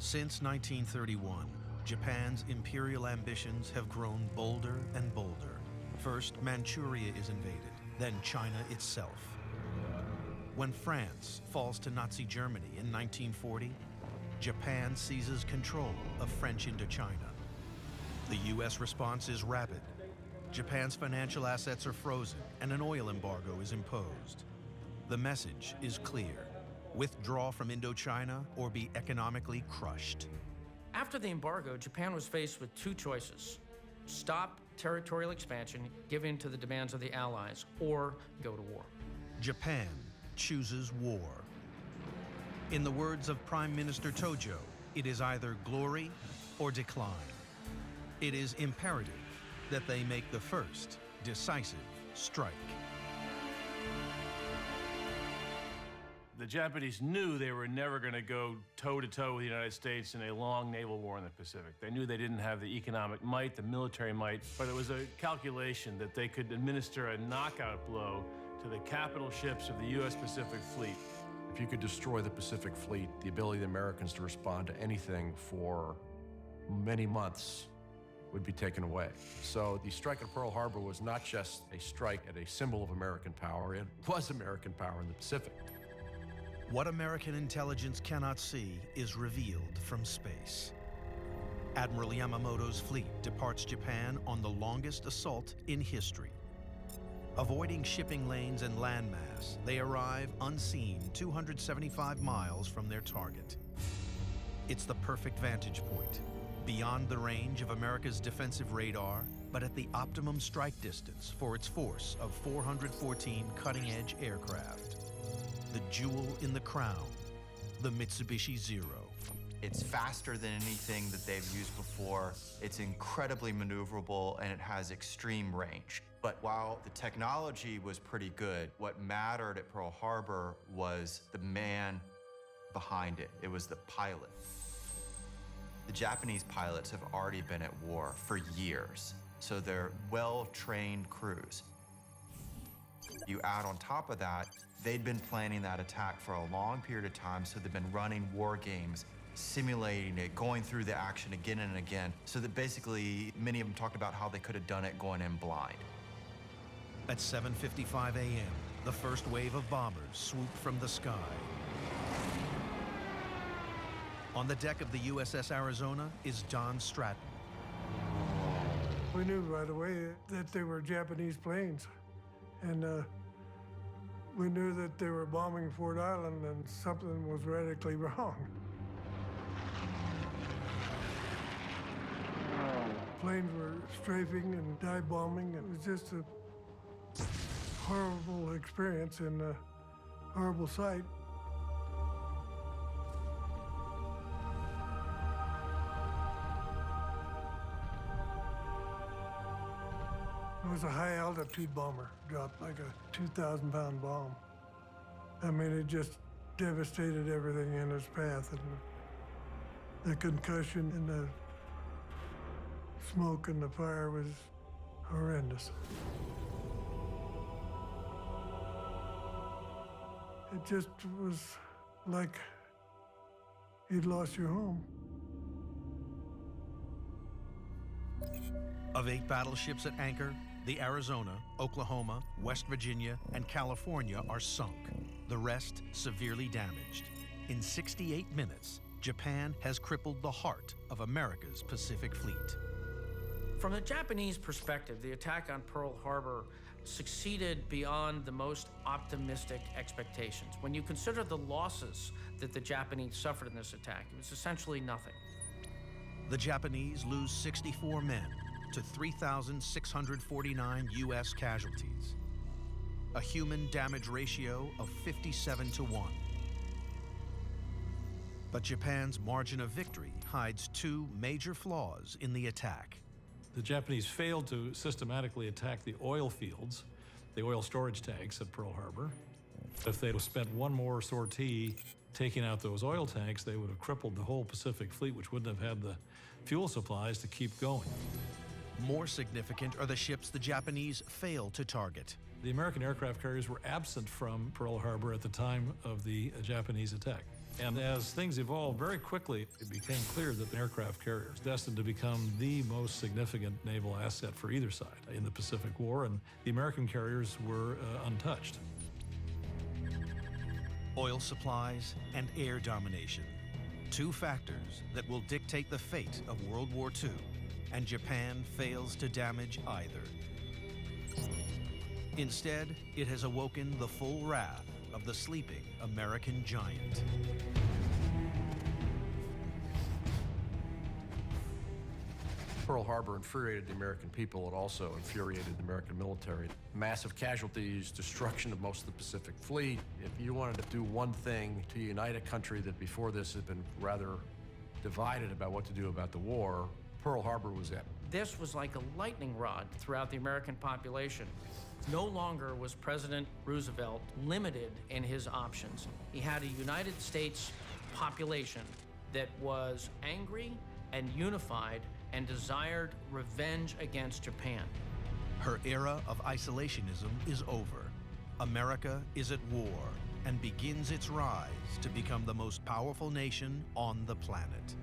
Since 1931, Japan's imperial ambitions have grown bolder and bolder. First, Manchuria is invaded, then China itself. When France falls to Nazi Germany in 1940, Japan seizes control of French Indochina. The U.S. response is rapid. Japan's financial assets are frozen and an oil embargo is imposed. The message is clear: withdraw from Indochina or be economically crushed. After the embargo, Japan was faced with two choices: stop territorial expansion, give in to the demands of the Allies, or go to war. Japan chooses war. In the words of Prime Minister Tojo, it is either glory or decline. It is imperative that they make the first decisive strike. The Japanese knew they were never going to go toe-to-toe with the United States in a long naval war in the Pacific. They knew they didn't have the economic might, the military might, but it was a calculation that they could administer a knockout blow to the capital ships of the U.S. Pacific Fleet. If you could destroy the Pacific Fleet, the ability of the Americans to respond to anything for many months would be taken away. So the strike at Pearl Harbor was not just a strike at a symbol of American power, it was American power in the Pacific. What American intelligence cannot see is revealed from space. Admiral Yamamoto's fleet departs Japan on the longest assault in history. Avoiding shipping lanes and landmass, they arrive unseen 275 miles from their target. It's the perfect vantage point, beyond the range of America's defensive radar, but at the optimum strike distance for its force of 414 cutting-edge aircraft. The jewel in the crown, the Mitsubishi Zero. It's faster than anything that they've used before. It's incredibly maneuverable and it has extreme range. But while the technology was pretty good, what mattered at Pearl Harbor was the man behind it. It was the pilot. The Japanese pilots have already been at war for years, so they're well-trained crews. You add on top of that, they'd been planning that attack for a long period of time, so they've been running war games, simulating it, going through the action again and again, so that basically many of them talked about how they could have done it going in blind. At 7:55 a.m., the first wave of bombers swoop from the sky. On the deck of the USS Arizona is Don Stratton. We knew right away that they were Japanese planes, and we knew that they were bombing Fort Island and something was radically wrong. Planes were strafing and dive bombing. It was just a horrible experience and a horrible sight. It was a high-altitude bomber, dropped like a 2,000-pound bomb. I mean, it just devastated everything in its path, and the concussion and the smoke and the fire was horrendous. It just was like you'd lost your home. Of 8 battleships at anchor, the Arizona, Oklahoma, West Virginia, and California are sunk. The rest severely damaged. In 68 minutes, Japan has crippled the heart of America's Pacific Fleet. From the Japanese perspective, the attack on Pearl Harbor succeeded beyond the most optimistic expectations. When you consider the losses that the Japanese suffered in this attack, it was essentially nothing. The Japanese lose 64 men to 3,649 U.S. casualties, a human damage ratio of 57 to 1. But Japan's margin of victory hides 2 major flaws in the attack. The Japanese failed to systematically attack the oil fields, the oil storage tanks at Pearl Harbor. If they'd have spent one more sortie taking out those oil tanks, they would have crippled the whole Pacific Fleet, which wouldn't have had the fuel supplies to keep going. More significant are the ships the Japanese failed to target. The American aircraft carriers were absent from Pearl Harbor at the time of the Japanese attack. And as things evolved very quickly, it became clear that the aircraft carrier is destined to become the most significant naval asset for either side in the Pacific War, and the American carriers were untouched. Oil supplies and air domination, two factors that will dictate the fate of World War II, and Japan fails to damage either. Instead, it has awoken the full wrath of the sleeping American giant. Pearl Harbor infuriated the American people. It also infuriated the American military. Massive casualties, destruction of most of the Pacific Fleet. If you wanted to do one thing to unite a country that before this had been rather divided about what to do about the war, Pearl Harbor was it. This was like a lightning rod throughout the American population. No longer was President Roosevelt limited in his options. He had a United States population that was angry and unified and desired revenge against Japan. Her era of isolationism is over. America is at war and begins its rise to become the most powerful nation on the planet.